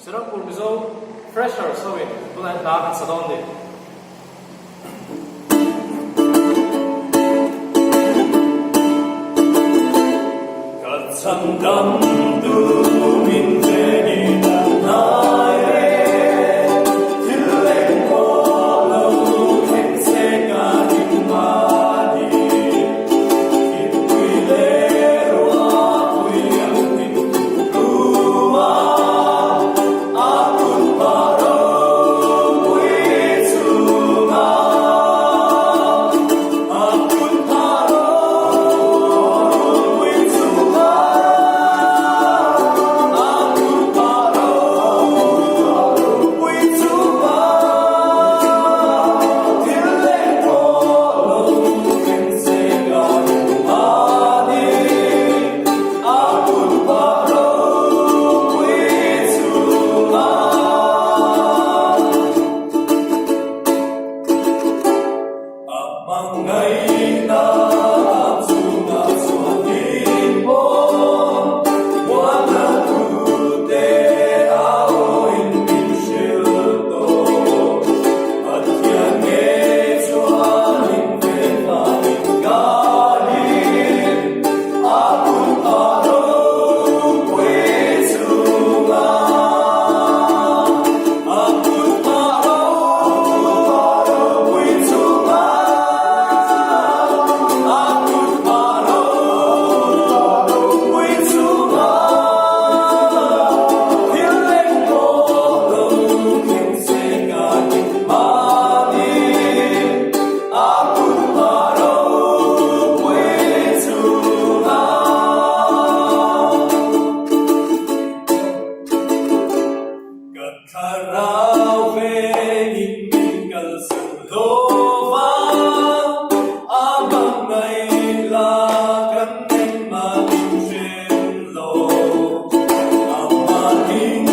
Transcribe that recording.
Serang purbizo fresher sewing tulan dak sadonde. Katsandam tu minjeni nae tileng polo hensega himani ipuilero apuyang pintua akun paro puitsunga akun paro puitsunga akun paro puitsunga tileng polo hensega himani akun paro puitsunga Amangay na sunga suatin mo Wala tute ao inbinsyelto At yan esuanin pepanin galit Akun araw puitsunga Akun araw puitsunga Akun araw puitsunga Tileng polo hensega himani Akun araw puitsunga Kakaraweng ininggal sa lova Abang nailagan ng maling siyelo Ang maling